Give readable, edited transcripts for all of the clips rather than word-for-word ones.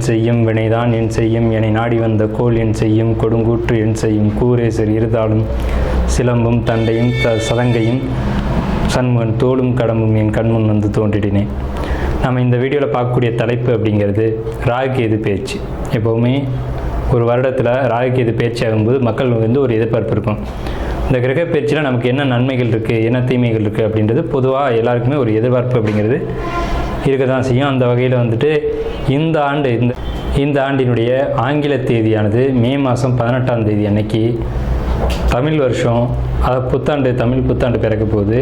செய்யும் வினைதான் என் செய்யும் என்னை நாடி வந்த கோல் என் செய்யும் கொடுங்கூற்று என் செய்யும் கூரேசர் இருதாலும் சிலம்பும் தண்டையும் சதங்கையும் சண்முகன் தோளும் கடம்பும் என் கண்முன் வந்து தோன்றிடினேன். நம்ம இந்த வீடியோவில் பார்க்கக்கூடிய தலைப்பு அப்படிங்கிறது ராகுகேது பயிற்சி. எப்போவுமே ஒரு வருடத்தில் ராகுகேது பயிற்சி ஆகும்போது மக்கள் வந்து ஒரு எதிர்பார்ப்பு இருக்கும். இந்த கிரக பயிற்சியில் நமக்கு என்ன நன்மைகள் இருக்குது, என்ன தீமைகள் இருக்குது அப்படின்றது பொதுவாக எல்லாருக்குமே ஒரு எதிர்பார்ப்பு அப்படிங்கிறது இருக்க தான் செய்யும். அந்த வகையில் வந்துட்டு இந்த ஆண்டினுடைய ஆங்கில தேதியானது மே மாதம் 18ஆம் தேதி அன்னைக்கு தமிழ் வருஷம், அதாவது புத்தாண்டு, தமிழ் புத்தாண்டு பிறக்க போகுது.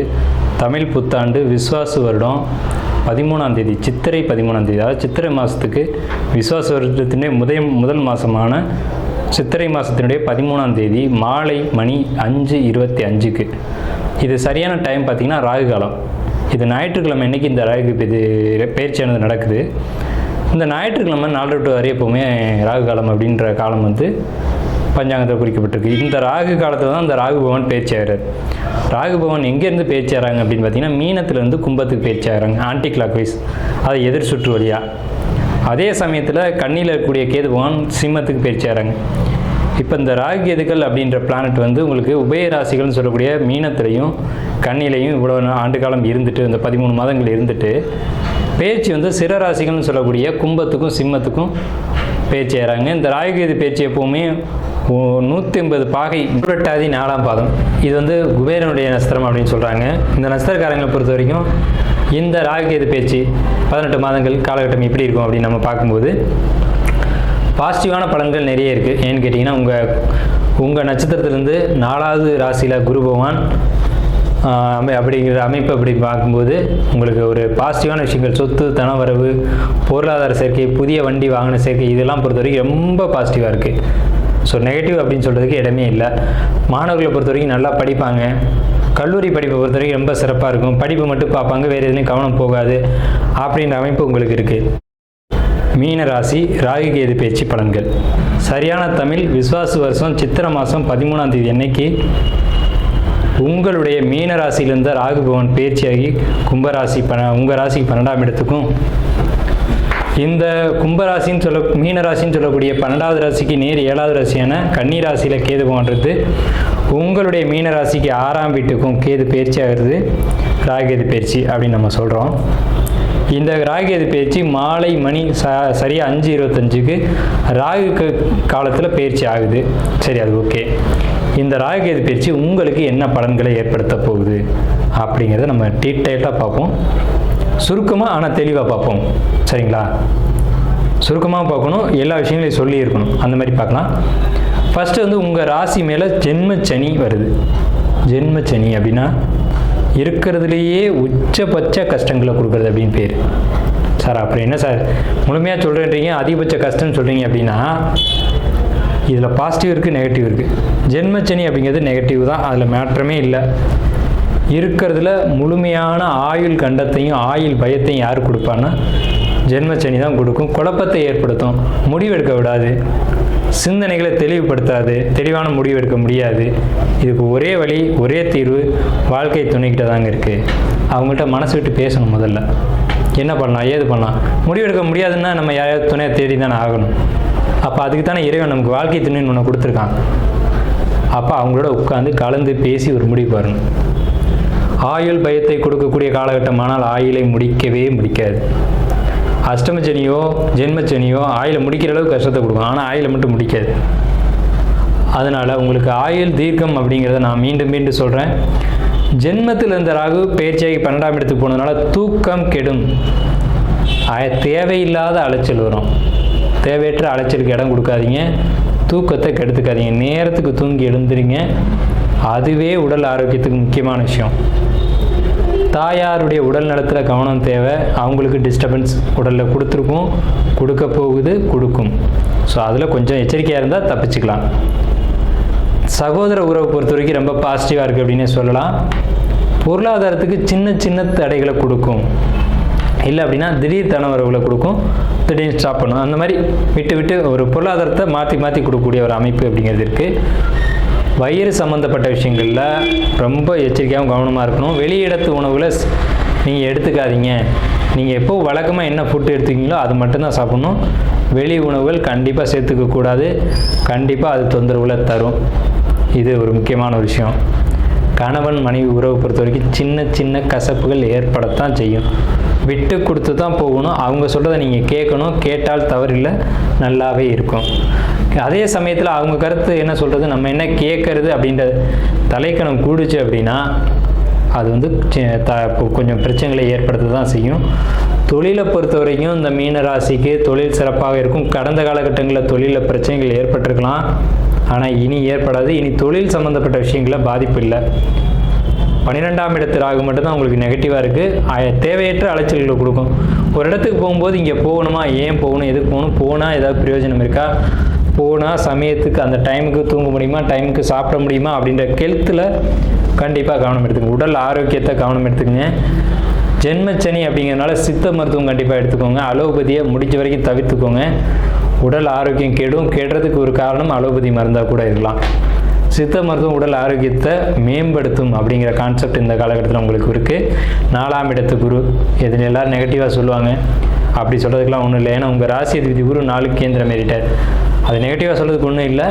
தமிழ் புத்தாண்டு விஸ்வாசு வருடம் 13ஆம் தேதி, சித்திரை 13ஆம் தேதி, அதாவது சித்திரை மாதத்துக்கு விஸ்வாச வருடத்தினுடைய முதல் மாதமான சித்திரை மாதத்தினுடைய 13ஆம் தேதி மாலை மணி 5:25க்கு. இது சரியான டைம் பார்த்திங்கன்னா ராகு காலம். இது ஞாயிற்றுக்கிழமை அன்றைக்கி இந்த ராகு பயிற்சியானது நடக்குது. இந்த ஞாயிற்றுக்கிழமை 4 to 6 எப்போவுமே ராகு காலம் அப்படின்ற காலம் வந்து பஞ்சாங்கத்தில் குறிக்கப்பட்டிருக்கு. இந்த ராகு காலத்தில் தான் இந்த ராகு பகவான் பயிற்சி ஆகிறார். ராகு பகவான் எங்கேருந்து பயிற்சி ஆகிறாங்க அப்படின்னு பார்த்தீங்கன்னா மீனத்துலேருந்து கும்பத்துக்கு பயிற்சி ஆகிறாங்க, ஆன்டி கிளாக் வைஸ், அதை எதிர் சுற்று வழியாக. அதே சமயத்தில் கண்ணியில் இருக்கக்கூடிய கேது பகவான் சிம்மத்துக்கு பயிற்சி ஆகிறாங்க. இப்போ இந்த ராகு கேதுக்கள் அப்படின்ற பிளானட் வந்து உங்களுக்கு உபய ராசிகள்னு சொல்லக்கூடிய மீனத்திலையும் கண்ணிலையும் இவ்வளோ ஆண்டு காலம் இருந்துட்டு, இந்த 13 மாதங்கள் இருந்துட்டு பயிற்சி வந்து சிற ராசிகள்னு சொல்லக்கூடிய கும்பத்துக்கும் சிம்மத்துக்கும் பயிற்சி ஆகிறாங்க. இந்த ராகுகேது பயிற்சி எப்போவுமே 180 பாகை 4ஆம் பாதம். இது வந்து குபேரனுடைய நட்சத்திரம் அப்படின்னு சொல்கிறாங்க. இந்த நட்சத்திரக்காரங்களை பொறுத்த வரைக்கும் இந்த ராகுகேது பயிற்சி 18 மாதங்கள் காலகட்டம் எப்படி இருக்கும் அப்படின்னு நம்ம பார்க்கும்போது பாசிட்டிவான பலன்கள் நிறைய இருக்குது. ஏன்னு கேட்டிங்கன்னா உங்கள் நட்சத்திரத்திலேருந்து 4வது ராசியில் குரு பகவான் அப்படிங்கிற அமைப்பு அப்படி பார்க்கும்போது உங்களுக்கு ஒரு பாசிட்டிவான விஷயங்கள், சொத்து, தனவரவு, பொருளாதார சேர்க்கை, புதிய வண்டி வாகன சேர்க்கை, இதெல்லாம் பொறுத்த வரைக்கும் ரொம்ப பாசிட்டிவாக இருக்குது. ஸோ நெகட்டிவ் அப்படின்னு சொல்கிறதுக்கு இடமே இல்லை. மாணவர்களை பொறுத்த வரைக்கும் நல்லா படிப்பாங்க. கல்லூரி படிப்பை பொறுத்த வரைக்கும் ரொம்ப சிறப்பாக இருக்கும். படிப்பு மட்டும் பார்ப்பாங்க, வேறு எதுலையும் கவனம் போகாது அப்படின்ற அமைப்பு உங்களுக்கு இருக்குது. மீன ராசி ராகுகேது பயிற்சி பலன்கள். சரியான தமிழ் விஸ்வாசு வருஷம் சித்திரை மாதம் 13ஆம் தேதி அன்னைக்கு உங்களுடைய மீன ராசியிலிருந்த ராகு பகவான் பயிற்சியாகி கும்பராசி உங்கள் ராசிக்கு 12ஆம் இடத்துக்கும், இந்த கும்பராசின்னு மீனராசின்னு சொல்லக்கூடிய 12வது ராசிக்கு நேர் 7வது ராசியான கன்னி ராசியில் கேது பகவான்றது உங்களுடைய மீன ராசிக்கு 6ஆம் வீட்டுக்கும் கேது பயிற்சி ஆகிறது ராகுகேது பயிற்சி அப்படின்னு நம்ம சொல்கிறோம். இந்த ராகுகேது பயிற்சி மாலை மணி சரியாக 5:25க்கு ராகு காலத்தில் பயிற்சி ஆகுது. சரி, அது ஓகே. இந்த ராகுகேது பயிற்சி உங்களுக்கு என்ன பலன்களை ஏற்படுத்த போகுது அப்படிங்கிறத நம்ம டீட்டெயிலாக பார்ப்போம். சுருக்கமாக ஆனால் தெளிவாக பார்ப்போம். சரிங்களா? சுருக்கமாக பார்க்கணும், எல்லா விஷயங்களையும் சொல்லியிருக்கணும், அந்த மாதிரி பார்க்கலாம். ஃபஸ்ட்டு வந்து உங்கள் ராசி மேலே ஜென்மச்சனி வருது. ஜென்மச்சனி அப்படின்னா இருக்கிறதுலையே உச்சபட்ச கஷ்டங்களை கொடுக்குறது அப்படின்னு பேர். சார் அப்புறம் என்ன சார் முழுமையாக சொல்கிறேன்றீங்க, அதிகபட்ச கஷ்டம்னு சொல்கிறீங்க அப்படின்னா இதில் பாசிட்டிவ் இருக்குது, நெகட்டிவ் இருக்குது. ஜென்மச்சனி அப்படிங்கிறது நெகட்டிவ் தான், அதில் மாற்றமே இல்லை. இருக்கிறதுல முழுமையான ஆயுள் கண்டத்தையும் ஆயுள் பயத்தையும் யார் கொடுப்பான்னா ஜென்மச்சனி தான் கொடுக்கும். குழப்பத்தை ஏற்படுத்தும், முடிவெடுக்க விடாது, சிந்தனைகளை தெளிவுபடுத்தாது, தெளிவான முடிவு எடுக்க முடியாது. இதுக்கு ஒரே வழி, ஒரே தீர்வு வாழ்க்கை துணைக்கிட்ட தாங்க இருக்குது. அவங்கள்ட்ட மனசு விட்டு பேசணும். முதல்ல என்ன பண்ணலாம், ஏது பண்ணலாம். முடிவெடுக்க முடியாதுன்னா நம்ம யாராவது துணையை தேடி தானே ஆகணும். அப்போ அதுக்கு தானே இறைவன் நமக்கு வாழ்க்கை துணைன்னு ஒன்று கொடுத்துருக்கான். அப்போ அவங்களோட உட்காந்து கலந்து பேசி ஒரு முடிவு வரணும். ஆயுள் பயத்தை கொடுக்கக்கூடிய காலகட்டம், ஆனால் ஆயுளை முடிக்கவே முடிக்காது. அஷ்டமச்சனியோ ஜென்மச்சனியோ ஆயுளை முடிக்கிற அளவுக்கு கஷ்டத்தை கொடுக்கும், ஆனால் ஆயுளை மட்டும் முடிக்காது. அதனால் உங்களுக்கு ஆயுள் தீர்க்கம் அப்படிங்கிறத நான் மீண்டும் மீண்டும் சொல்கிறேன். ஜென்மத்தில் இருந்த ராகு பயிற்சியாகி 12ஆம் இடத்துக்கு போனதுனால தூக்கம் கெடும். தேவையில்லாத அலைச்சல் வரும். தேவையற்ற அலைச்சலுக்கு இடம் கொடுக்காதீங்க, தூக்கத்தை கெடுத்துக்காதீங்க. நேரத்துக்கு தூங்கி எழுந்துறீங்க, அதுவே உடல் ஆரோக்கியத்துக்கு முக்கியமான விஷயம். தாயாருடைய உடல் நலத்தில் கவனம் தேவை. அவங்களுக்கு டிஸ்டர்பன்ஸ் உடலில் கொடுத்துருக்கும், கொடுக்க போகுது, கொடுக்கும். ஸோ அதில் கொஞ்சம் எச்சரிக்கையாக இருந்தால் தப்பிச்சுக்கலாம். சகோதர உறவை பொறுத்த வரைக்கும் ரொம்ப பாசிட்டிவாக இருக்குது அப்படின்னே சொல்லலாம். பொருளாதாரத்துக்கு சின்ன சின்ன தடைகளை கொடுக்கும். இல்லை அப்படின்னா திடீர் தனவரவுகளை கொடுக்கும், திடீர்னு ஸ்டாப் பண்ணும். அந்த மாதிரி விட்டு விட்டு ஒரு பொருளாதாரத்தை மாற்றி மாற்றி கொடுக்கக்கூடிய ஒரு அமைப்பு அப்படிங்கிறது இருக்குது. வயிறு சம்மந்தப்பட்ட விஷயங்களில் ரொம்ப எச்சரிக்கையாகவும் கவனமாக இருக்கணும். வெளியிடத்து உணவுகளை நீங்கள் எடுத்துக்காதீங்க. நீங்கள் எப்போ வழக்கமாக என்ன ஃபுட்டு எடுத்துக்கிங்களோ அது மட்டும்தான் சாப்பிட்ணும். வெளி உணவுகள் கண்டிப்பாக சேர்த்துக்க கூடாது. கண்டிப்பாக அது தொந்தரவுகளை தரும். இது ஒரு முக்கியமான ஒரு விஷயம். கணவன் மனைவி உறவு பொறுத்த வரைக்கும் சின்ன சின்ன கசப்புகள் ஏற்படத்தான் செய்யும். விட்டு கொடுத்து தான் போகணும். அவங்க சொல்கிறத நீங்கள் கேட்கணும். கேட்டால் தவறில்லை, நல்லாவே இருக்கும். அதே சமயத்தில் அவங்க கருத்து என்ன சொல்கிறது, நம்ம என்ன கேட்கறது அப்படின்ற தலைக்கணம் கூடுச்சு அப்படின்னா அது வந்து கொஞ்சம் பிரச்சனைகளை ஏற்படுத்த தான் செய்யும். தொழிலை பொறுத்த வரைக்கும் இந்த மீன ராசிக்கு தொழில் சிறப்பாக இருக்கும். கடந்த காலகட்டங்களில் தொழிலில் பிரச்சனைகள் ஏற்பட்டிருக்கலாம், ஆனால் இனி ஏற்படாது. இனி தொழில் சம்மந்தப்பட்ட விஷயங்களில் பாதிப்பு இல்லை. 12ஆம் இடத்து ராகு மட்டும்தான் உங்களுக்கு நெகட்டிவாக இருக்குது. தேவையற்ற அலைச்சல்களை கொடுக்கும். ஒரு இடத்துக்கு போகும்போது இங்கே போகணுமா, ஏன் போகணும், எதுக்கு போகணும், போனால் ஏதாவது பிரயோஜனம் இருக்கா, போனால் சமயத்துக்கு அந்த டைமுக்கு தூங்க முடியுமா, டைமுக்கு சாப்பிட முடியுமா அப்படின்ற ஹெல்த்தில் கண்டிப்பாக கவனம் எடுத்துக்கோங்க. உடல் ஆரோக்கியத்தை கவனம் எடுத்துக்கோங்க. ஜென்மச்சனி அப்படிங்கிறதுனால சித்த மருத்துவம் கண்டிப்பாக எடுத்துக்கோங்க. அலோபதியை முடிஞ்ச வரைக்கும் தவிர்த்துக்கோங்க. உடல் ஆரோக்கியம் கெடுறதுக்கு ஒரு காரணம் அலோபதி மருந்தாக கூட இருக்கலாம். சித்த மருத்துவம் உடல் ஆரோக்கியத்தை மேம்படுத்தும் அப்படிங்கிற கான்செப்ட் இந்த காலகட்டத்தில் உங்களுக்கு இருக்குது. 4ஆம் இடத்து குரு, எதில் எல்லோரும் நெகட்டிவாக சொல்லுவாங்க. அப்படி சொல்கிறதுக்கெலாம் ஒன்றும் இல்லை. ஏன்னா உங்கள் ராசி அதிபதி குரு 4 கேந்திரம் ஏறிட்டார். அது நெகட்டிவாக சொல்கிறதுக்கு ஒன்றும் இல்லை,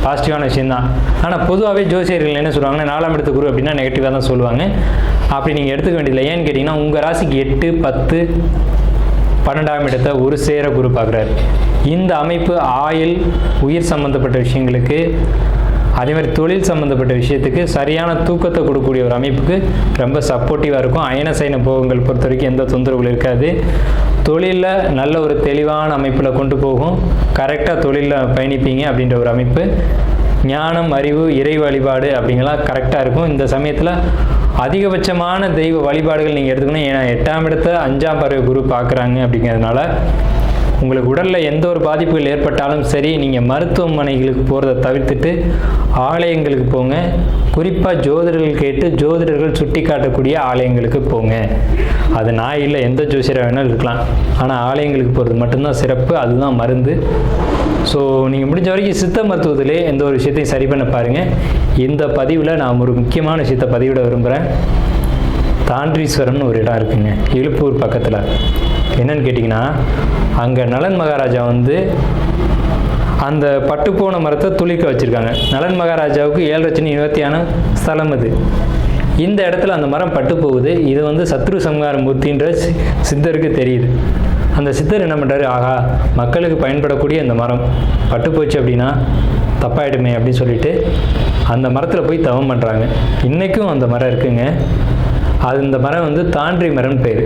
பாசிட்டிவான விஷயந்தான். ஆனால் பொதுவாகவே ஜோசியர்கள் என்ன சொல்லுவாங்கன்னா 4ஆம் இடத்து குரு அப்படின்னா நெகட்டிவாக தான் சொல்லுவாங்க. அப்படி நீங்கள் எடுத்துக்க வேண்டியதில்லை. ஏன்னு கேட்டிங்கன்னா உங்கள் ராசிக்கு 8, 10, 12ஆம் இடத்தை ஒரு சேர குரு பார்க்குறாரு. இந்த அமைப்பு ஆயுள், உயிர் சம்மந்தப்பட்ட விஷயங்களுக்கு, அதே மாதிரி தொழில் சம்மந்தப்பட்ட விஷயத்துக்கு சரியான தூக்கத்தை கொடுக்கக்கூடிய ஒரு அமைப்புக்கு ரொம்ப சப்போர்ட்டிவாக இருக்கும். அயன சயன போகங்கள் பொறுத்த வரைக்கும் எந்த தொந்தரவுகள் இருக்காது. தொழிலில் நல்ல ஒரு தெளிவான அமைப்பில் கொண்டு போகும். கரெக்டாக தொழிலில் பயணிப்பீங்க அப்படின்ற ஒரு அமைப்பு. ஞானம், அறிவு, இறை வழிபாடு அப்படிங்கலாம் கரெக்டாக இருக்கும். இந்த சமயத்தில் அதிகபட்சமான தெய்வ வழிபாடுகள் நீங்கள் எடுத்துக்கணும். ஏன்னா 8ஆம் இடத்தை 5ஆம் பார்வை குரு பார்க்குறாங்க. அப்படிங்கிறதுனால உங்களுக்கு உடலில் எந்த ஒரு பாதிப்புகள் ஏற்பட்டாலும் சரி, நீங்கள் மருத்துவமனைகளுக்கு போகிறத தவிர்த்துட்டு ஆலயங்களுக்கு போங்க. குறிப்பாக ஜோதிடர்கள் கேட்டு ஜோதிடர்கள் சுட்டி காட்டக்கூடிய ஆலயங்களுக்கு போங்க. அது நான் இல்லை, எந்த ஜோசியராக வேணாலும் இருக்கலாம். ஆனால் ஆலயங்களுக்கு போகிறது மட்டும்தான் சிறப்பு, அதுதான் மருந்து. ஸோ நீங்கள் முடிஞ்ச வரைக்கும் சித்த மருத்துவத்திலே எந்த ஒரு விஷயத்தையும் சரி பண்ண பாருங்கள். இந்த பதிவில் நான் ஒரு முக்கியமான விஷயத்தை பதிவிட விரும்புகிறேன். தாண்டீஸ்வரம்னு ஒரு இடம் இருக்குங்க, இழுப்பூர் பக்கத்தில். என்னன்னு கேட்டிங்கன்னா, அங்கே நலன் மகாராஜா வந்து அந்த பட்டுப்போன மரத்தை துளிக்க வச்சுருக்காங்க. நலன் மகாராஜாவுக்கு 7,20 ஸ்தலம் அது. இந்த இடத்துல அந்த மரம் பட்டு போகுது. இது வந்து சத்ரு சம்ஹார மூர்த்தின்ற சித்தருக்கு தெரியுது. அந்த சித்தர் என்ன பண்ணுறாரு, ஆகா மக்களுக்கு பயன்படக்கூடிய அந்த மரம் பட்டு போச்சு அப்படின்னா தப்பாயிடுமே அப்படின்னு சொல்லிட்டு அந்த மரத்தில் போய் தவம் பண்ணுறாங்க. இன்றைக்கும் அந்த மரம் இருக்குங்க. அது இந்த மரம் வந்து தாண்டி மரம்னு பேர்.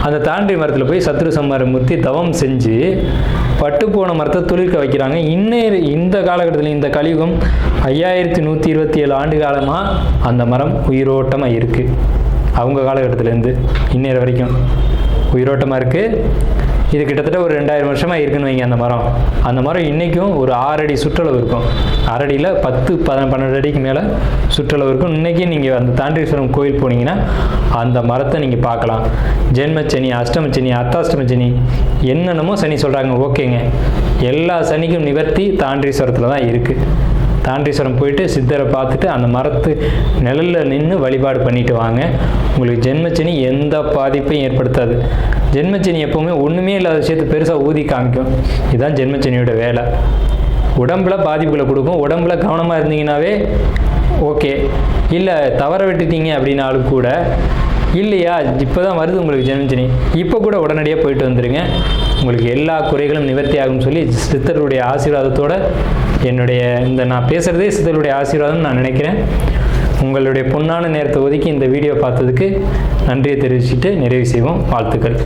அந்த தாண்டி மரத்தில் போய் சத்ரு சம்ஹார மூர்த்தி தவம் செஞ்சு பட்டு போன மரத்தை துளிர்க்க வைக்கிறாங்க. இந்த காலகட்டத்தில், இந்த கலியுகம் 5127 ஆண்டு காலமாக அந்த மரம் உயிரோட்டமாக இருக்குது. அவங்க காலகட்டத்திலேருந்து இன்னேற வரைக்கும் உயிரோட்டமாக இருக்குது. இது கிட்டத்தட்ட ஒரு 2000 வருஷமாக இருக்குன்னு வைங்க. அந்த மரம் இன்றைக்கும் ஒரு 6 அடி சுற்றளவு இருக்கும். 6 அடியில் 10-12 அடிக்கு மேலே சுற்றளவு இருக்கும். இன்றைக்கி நீங்கள் அந்த தாண்டீஸ்வரம் கோயில் போனீங்கன்னா அந்த மரத்தை நீங்கள் பார்க்கலாம். ஜென்மச்சனி, அஷ்டமச்சனி, அர்த்தாஷ்டமச்சனி, என்னென்னமோ சனி சொல்கிறாங்க. ஓகேங்க, எல்லா சனிக்கும் நிவர்த்தி தாண்டீஸ்வரத்தில் தான் இருக்குது. தாண்டீஸ்வரம் போயிட்டு சித்தரை பார்த்துட்டு அந்த மரத்து நிழலில் நின்று வழிபாடு பண்ணிட்டு வாங்க. உங்களுக்கு ஜென்மச்சனி எந்த பாதிப்பையும் ஏற்படுத்தாது. ஜென்மச்சனி எப்போவுமே ஒன்றுமே இல்லாத விஷயத்தை பெருசாக ஊதி காமிக்கும். இதுதான் ஜென்மச்சனியோட வேலை. உடம்புல பாதிப்புகளை கொடுக்கும். உடம்புல கவனமாக இருந்தீங்கன்னாவே ஓகே. இல்லை தவற விட்டுட்டீங்க அப்படின்னாலும் கூட, இல்லையா இப்போ தான் வருது உங்களுக்கு ஜென்மச்சனி, இப்போ கூட உடனடியாக போயிட்டு வந்துடுங்க. உங்களுக்கு எல்லா குறைகளும் நிவர்த்தி ஆகும்னு சொல்லி சித்தருடைய ஆசீர்வாதத்தோடு, என்னுடைய இந்த நான் பேசுகிறதே சித்தருடைய ஆசீர்வாதம் நான் நினைக்கிறேன். உங்களுடைய பொன்னான நேரத்தை ஒதுக்கி இந்த வீடியோ பார்த்ததுக்கு நன்றியை தெரிவிச்சுட்டு நிறைவு செய்வோம். வாழ்த்துக்கள்.